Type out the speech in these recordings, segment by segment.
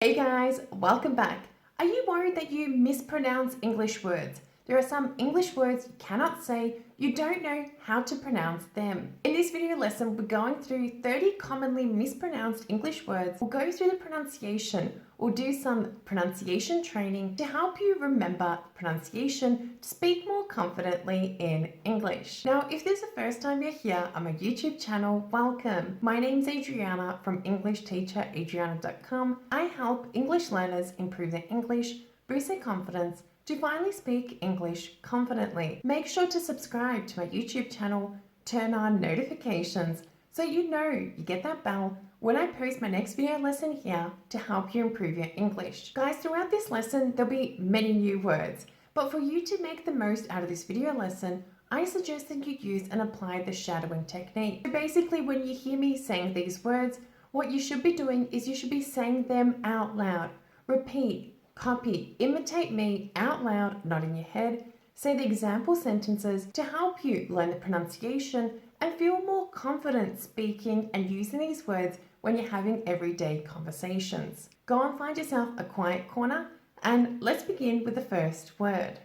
Hey guys, welcome back. Are you worried that you mispronounce English words? There are some English words you cannot say, you don't know how to pronounce them. In this video lesson, we're going through 30 commonly mispronounced English words. We'll go through the pronunciation. We'll do some pronunciation training to help you remember pronunciation to speak more confidently in English. Now, if this is the first time you're here on my YouTube channel, welcome. My name's Adriana from EnglishTeacherAdriana.com. I help English learners improve their English, boost their confidence, to finally speak English confidently. Make sure to subscribe to my YouTube channel, turn on notifications so you know you get that bell when I post my next video lesson here to help you improve your English. Guys, throughout this lesson, there'll be many new words, but for you to make the most out of this video lesson, I suggest that you use and apply the shadowing technique. So basically, when you hear me saying these words, what you should be doing is you should be saying them out loud. Repeat. Copy, imitate me out loud, not in your head. Say the example sentences to help you learn the pronunciation and feel more confident speaking and using these words when you're having everyday conversations. Go and find yourself a quiet corner and let's begin with the first word.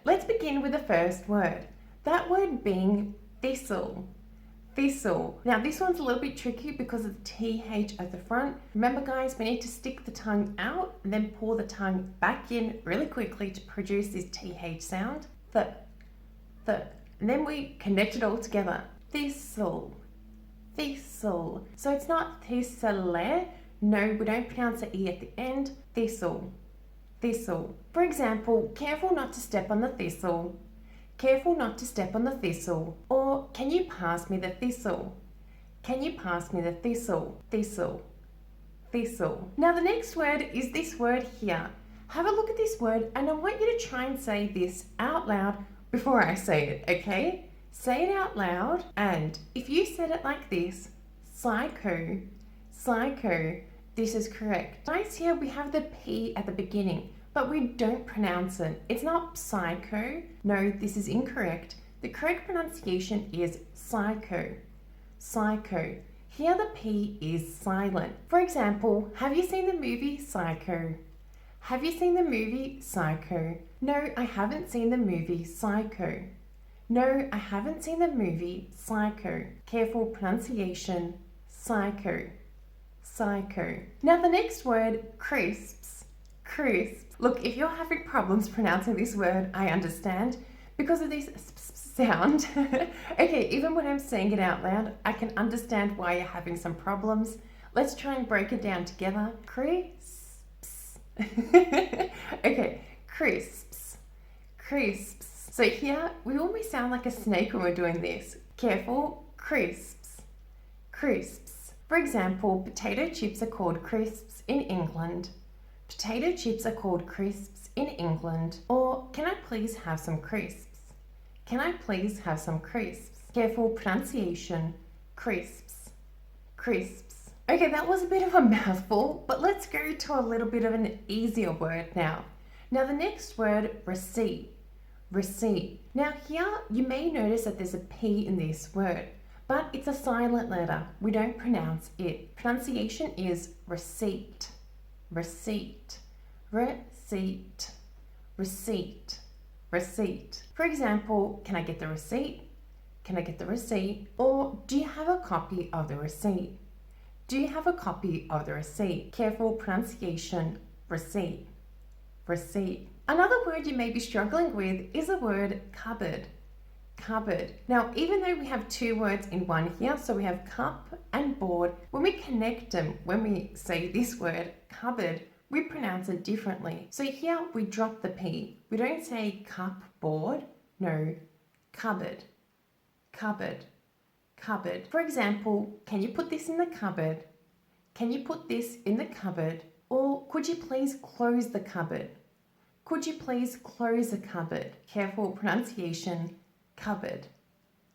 That word being thistle. Thistle. Now this one's a little bit tricky because of the TH at the front. Remember guys, we need to stick the tongue out and then pull the tongue back in really quickly to produce this TH sound. And then we connect it all together. Thistle. Thistle. So it's not thistle. No, we don't pronounce the E at the end. Thistle. Thistle. For example, careful not to step on the thistle. Careful not to step on the thistle. Or, can you pass me the thistle? Can you pass me the thistle? Thistle. Thistle. Now the next word is this word here. Have a look at this word and I want you to try and say this out loud before I say it, okay? Say it out loud, and if you said it like this, psycho, psycho, this is correct. Nice, here we have the P at the beginning, but we don't pronounce it. It's not psycho. No, this is incorrect. The correct pronunciation is psycho. Psycho. Here the P is silent. For example, have you seen the movie Psycho? Have you seen the movie Psycho? No, I haven't seen the movie Psycho. No, I haven't seen the movie Psycho. Careful pronunciation, psycho. Psycho. Now the next word, crisps. Crisps. Look, if you're having problems pronouncing this word, I understand. Because of this sound, okay, even when I'm saying it out loud, I can understand why you're having some problems. Let's try and break it down together. Crisps. Okay, crisps. Crisps. So here, we almost sound like a snake when we're doing this. Careful, crisps. Crisps. For example, potato chips are called crisps in England. Potato chips are called crisps in England. Or, can I please have some crisps? Can I please have some crisps? Careful pronunciation, crisps. Crisps. Okay, that was a bit of a mouthful, but let's go to a little bit of an easier word now. Now the next word, receipt. Receipt. Now here, you may notice that there's a P in this word, but it's a silent letter. We don't pronounce it. Pronunciation is receipt. Receipt. Receipt. Receipt. Receipt. For example, can I get the receipt? Can I get the receipt? Or do you have a copy of the receipt? Do you have a copy of the receipt? Careful pronunciation, receipt. Receipt. Another word you may be struggling with is the word cupboard. Cupboard. Now, even though we have two words in one here, so we have cup and board, when we connect them, when we say this word, cupboard, we pronounce it differently. So here we drop the P. We don't say cup, board. No, cupboard. Cupboard. Cupboard. For example, can you put this in the cupboard? Can you put this in the cupboard? Or could you please close the cupboard? Could you please close the cupboard? Careful pronunciation, cupboard.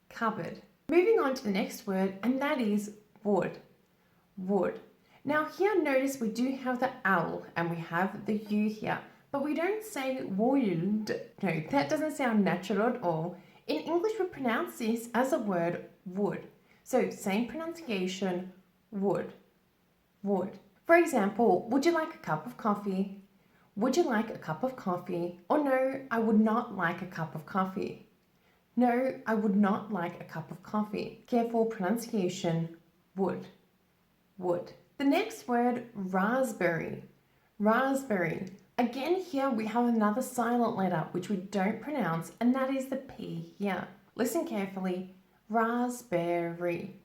Cupboard. Moving on to the next word, and that is wood. Wood. Now here notice we do have the L and we have the U here, but we don't say wood. No, that doesn't sound natural at all. In English we pronounce this as a word wood. So same pronunciation, wood. Wood. For example, would you like a cup of coffee? Would you like a cup of coffee? Or no, I would not like a cup of coffee. No, I would not like a cup of coffee. Careful pronunciation, would, would. The next word, raspberry, raspberry. Again, here we have another silent letter which we don't pronounce, and that is the P here. Listen carefully, raspberry,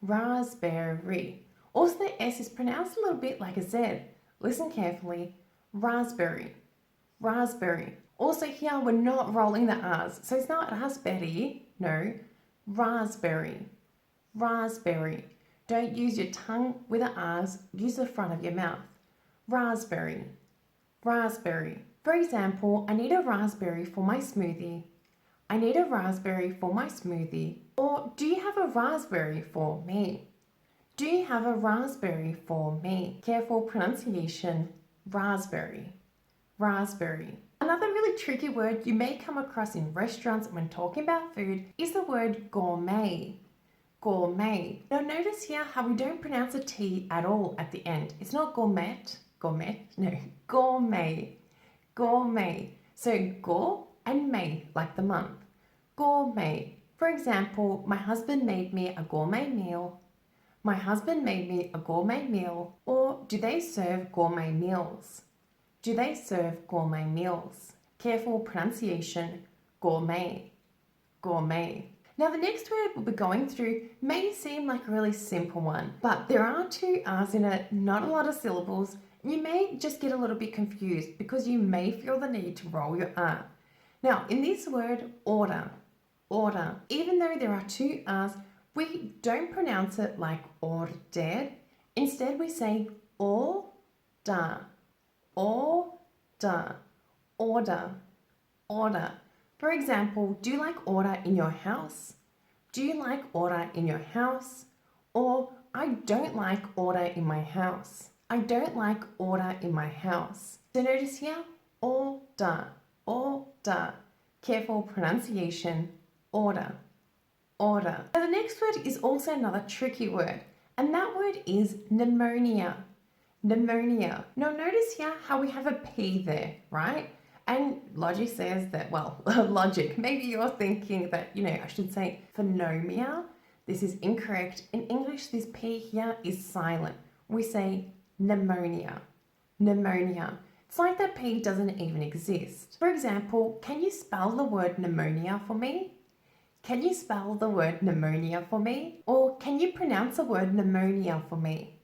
raspberry. Also, the S is pronounced a little bit like a Z. Listen carefully, raspberry, raspberry. Also here, we're not rolling the R's, so it's not raspberry, no, raspberry, raspberry. Don't use your tongue with the R's, use the front of your mouth. Raspberry, raspberry. For example, I need a raspberry for my smoothie. I need a raspberry for my smoothie. Or, do you have a raspberry for me? Do you have a raspberry for me? Careful pronunciation, raspberry, raspberry. Another really tricky word you may come across in restaurants when talking about food is the word gourmet. Gourmet. Now notice here how we don't pronounce a T at all at the end. It's not gourmet, gourmet, no, gourmet, gourmet. So gour and may, like the month. Gourmet. For example, my husband made me a gourmet meal. My husband made me a gourmet meal. Or do they serve gourmet meals? Do they serve gourmet meals? Careful pronunciation, gourmet, gourmet. Now the next word we'll be going through may seem like a really simple one, but there are two R's in it, not a lot of syllables. You may just get a little bit confused because you may feel the need to roll your R. Now in this word, order, order, even though there are two R's, we don't pronounce it like ordered. Instead we say order, order, order, order. For example, do you like order in your house? Do you like order in your house? Or I don't like order in my house. I don't like order in my house. So notice here, order, order. Careful pronunciation, order, order. Now the next word is also another tricky word, and that word is pneumonia. Pneumonia. Now notice here how we have a P there, right? And logic says that, well, logic, maybe you're thinking that, I should say pneumonia. This is incorrect. In English, this P here is silent. We say pneumonia, pneumonia. It's like that P doesn't even exist. For example, can you spell the word pneumonia for me? Can you spell the word pneumonia for me? Or can you pronounce the word pneumonia for me?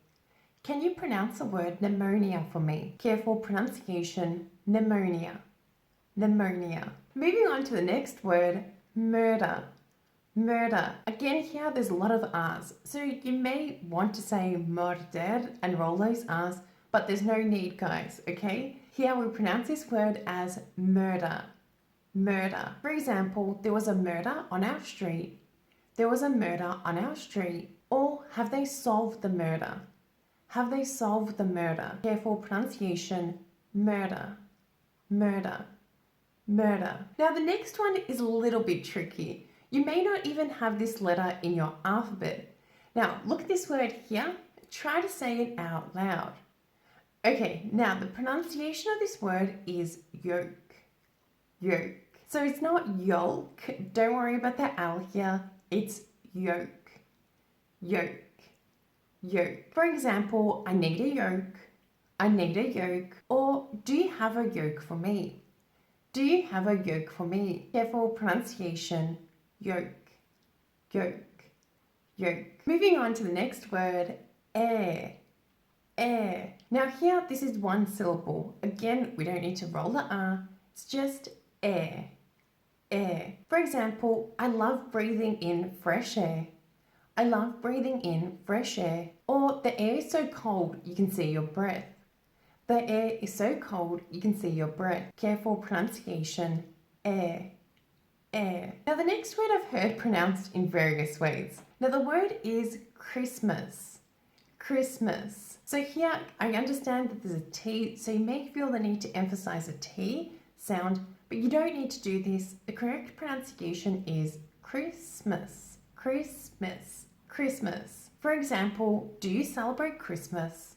Can you pronounce the word pneumonia for me? Careful pronunciation, pneumonia, pneumonia. Moving on to the next word, murder, murder. Again here there's a lot of R's, so you may want to say murdered and roll those R's, but there's no need, guys, okay? Here we pronounce this word as murder, murder. For example, there was a murder on our street. There was a murder on our street. Or have they solved the murder? Have they solved the murder? Careful pronunciation, murder, murder, murder. Now the next one is a little bit tricky. You may not even have this letter in your alphabet. Now look at this word here. Try to say it out loud. Okay, now the pronunciation of this word is yolk, yolk. So it's not yolk. Don't worry about the L here. It's yolk, yolk, yolk. For example, I need a yolk. I need a yolk. Or do you have a yolk for me? Do you have a yolk for me? Careful pronunciation, yolk, yolk, yolk. Moving on to the next word, air, air. Now here, this is one syllable. Again, we don't need to roll the R. It's just air, air. For example, I love breathing in fresh air. I love breathing in fresh air. Or the air is so cold, you can see your breath. The air is so cold, you can see your breath. Careful pronunciation, air, air. Now the next word I've heard pronounced in various ways. Now the word is Christmas, Christmas. So here I understand that there's a T, so you may feel the need to emphasize a T sound, but you don't need to do this. The correct pronunciation is Christmas, Christmas, Christmas. For example, do you celebrate Christmas?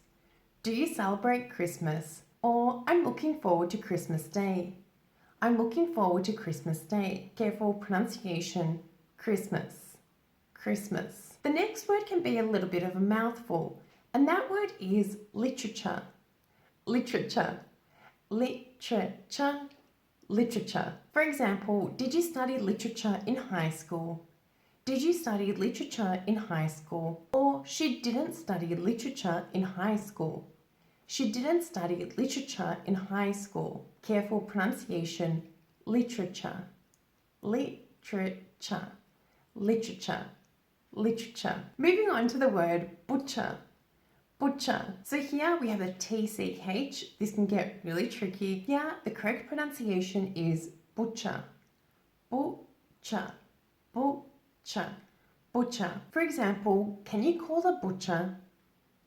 Do you celebrate Christmas? Or I'm looking forward to Christmas Day. I'm looking forward to Christmas Day. Careful pronunciation, Christmas, Christmas. The next word can be a little bit of a mouthful, and that word is literature, literature, literature, literature. For example, did you study literature in high school? Did you study literature in high school? Or she didn't study literature in high school. She didn't study literature in high school. Careful pronunciation, literature, literature, literature, literature. Moving on to the word butcher, butcher. So here we have the TCH. This can get really tricky. Here, the correct pronunciation is butcher, butcher, butcher, butcher. For example, can you call the butcher?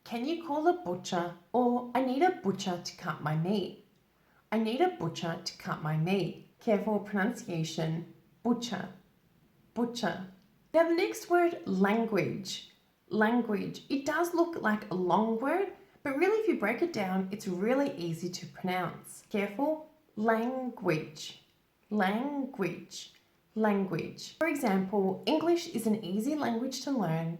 Can you call the butcher? Or I need a butcher to cut my meat. I need a butcher to cut my meat. Careful pronunciation, butcher, butcher. Now the next word, language, language. It does look like a long word, but really if you break it down, it's really easy to pronounce. Careful, language, language, language. For example, English is an easy language to learn.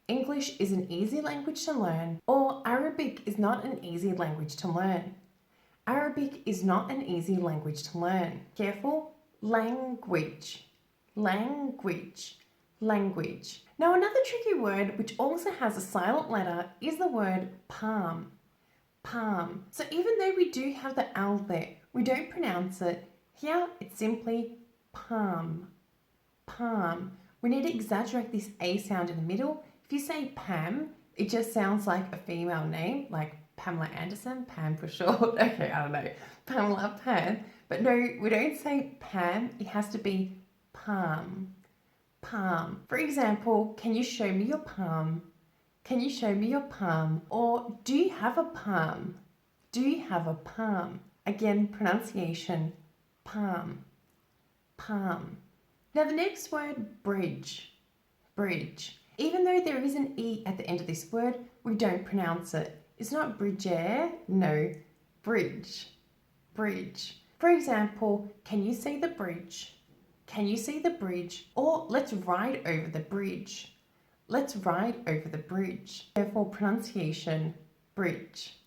English is an easy language to learn, or Arabic is not an easy language to learn. Arabic is not an easy language to learn. Careful, language, language, language. Now another tricky word which also has a silent letter is the word palm, palm. So even though we do have the L there, we don't pronounce it. Here it's simply palm, palm. We need to exaggerate this A sound in the middle. If you say Pam, it just sounds like a female name, like Pamela Anderson, Pam for short. Okay, I don't know, Pamela, Pam. But no, we don't say Pam, it has to be palm, palm. For example, can you show me your palm? Can you show me your palm? Or do you have a palm? Do you have a palm? Again, pronunciation, palm, palm. Now the next word, bridge, bridge. Even though there is an E at the end of this word, we don't pronounce it. It's not bridger, no, bridge, bridge. For example, can you see the bridge? Can you see the bridge? Or let's ride over the bridge. Let's ride over the bridge. Therefore, pronunciation, bridge,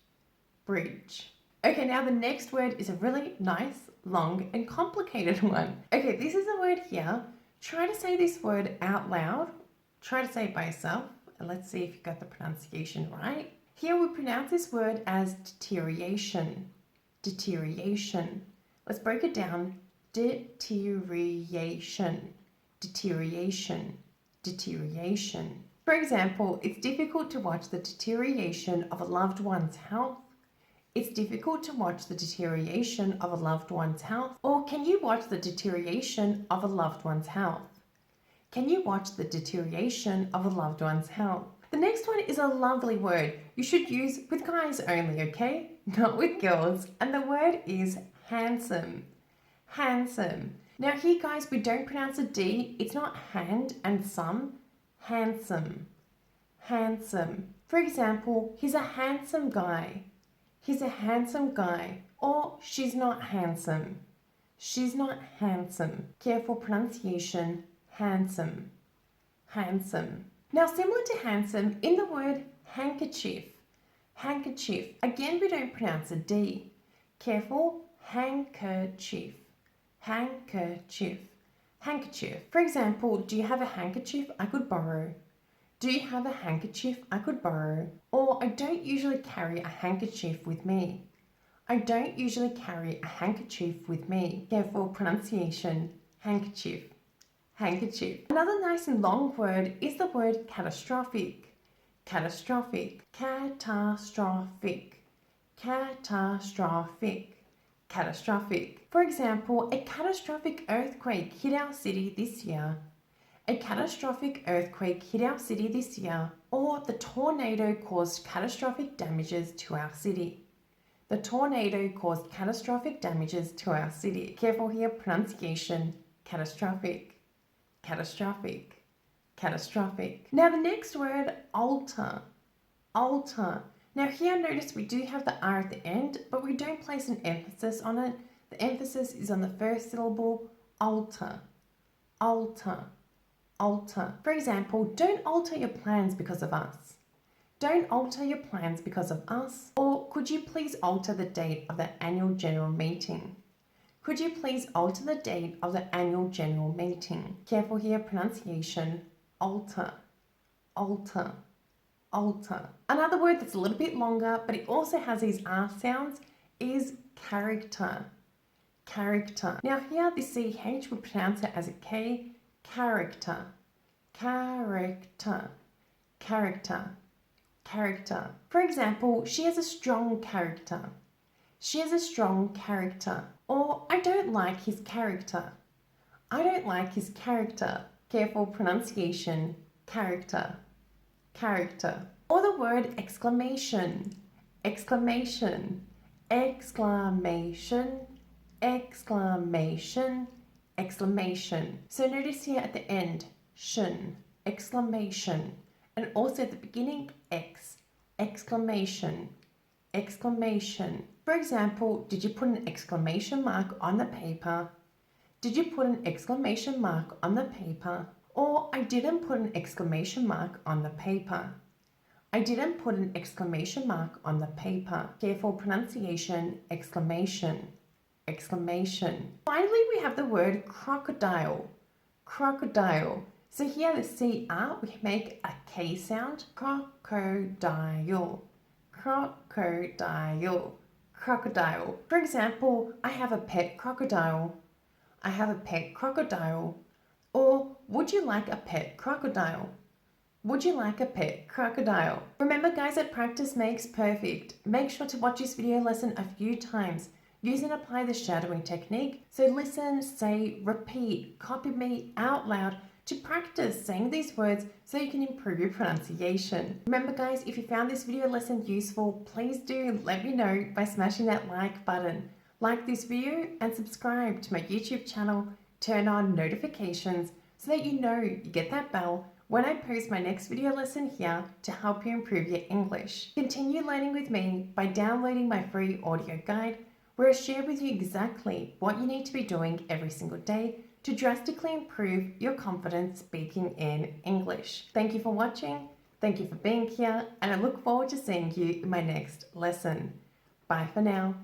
bridge. Okay, now the next word is a really nice, long, and complicated one. Okay, this is a word here. Try to say this word out loud. Try to say it by yourself, and let's see if you got the pronunciation right. Here we pronounce this word as deterioration, deterioration. Let's break it down. Deterioration, deterioration, deterioration. For example, it's difficult to watch the deterioration of a loved one's health. It's difficult to watch the deterioration of a loved one's health. Or can you watch the deterioration of a loved one's health? Can you watch the deterioration of a loved one's health? The next one is a lovely word you should use with guys only, okay? Not with girls. And the word is handsome, handsome. Now here, guys, we don't pronounce a D. It's not hand and some. Handsome, handsome. For example, he's a handsome guy. He's a handsome guy. Or she's not handsome. She's not handsome. Careful pronunciation, handsome, handsome. Now similar to handsome, in the word handkerchief, handkerchief. Again, we don't pronounce a D. Careful, handkerchief, handkerchief, handkerchief. For example, do you have a handkerchief I could borrow? Do you have a handkerchief I could borrow? Or I don't usually carry a handkerchief with me. I don't usually carry a handkerchief with me. Careful pronunciation, handkerchief, handkerchief. Another nice and long word is the word catastrophic, catastrophic, catastrophic, catastrophic, catastrophic. For example, a catastrophic earthquake hit our city this year. A catastrophic earthquake hit our city this year. Or the tornado caused catastrophic damages to our city. The tornado caused catastrophic damages to our city. Careful here, pronunciation, catastrophic, catastrophic, catastrophic. Now the next word, alter, alter. Now here notice we do have the R at the end, but we don't place an emphasis on it. The emphasis is on the first syllable, alter, alter, alter. For example, don't alter your plans because of us. Don't alter your plans because of us. Or could you please alter the date of the annual general meeting? Could you please alter the date of the annual general meeting? Careful here, pronunciation, alter, alter, alter. Another word that's a little bit longer, but it also has these R sounds, is character, character. Now here, the CH, we pronounce it as a K, character, character, character, character. For example, she has a strong character. She has a strong character. Or, I don't like his character. I don't like his character. Careful pronunciation, character, character. Or the word exclamation, exclamation, exclamation, exclamation, exclamation. So notice here at the end, shun, exclamation. And also at the beginning, exclamation, exclamation. For example, did you put an exclamation mark on the paper? Did you put an exclamation mark on the paper? Or I didn't put an exclamation mark on the paper. I didn't put an exclamation mark on the paper. Careful pronunciation, exclamation, exclamation. Finally, we have the word crocodile, crocodile. So here the CR, we make a K sound, crocodile, crocodile, crocodile. For example, I have a pet crocodile. I have a pet crocodile. Or, would you like a pet crocodile? Would you like a pet crocodile? Remember guys, that practice makes perfect. Make sure to watch this video lesson a few times. Use and apply the shadowing technique. So listen, say, repeat, copy me out loud to practice saying these words so you can improve your pronunciation. Remember guys, if you found this video lesson useful, please do let me know by smashing that like button. Like this video and subscribe to my YouTube channel. Turn on notifications so that you know you get that bell when I post my next video lesson here to help you improve your English. Continue learning with me by downloading my free audio guide where I share with you exactly what you need to be doing every single day to drastically improve your confidence speaking in English. Thank you for watching, thank you for being here, and I look forward to seeing you in my next lesson. Bye for now.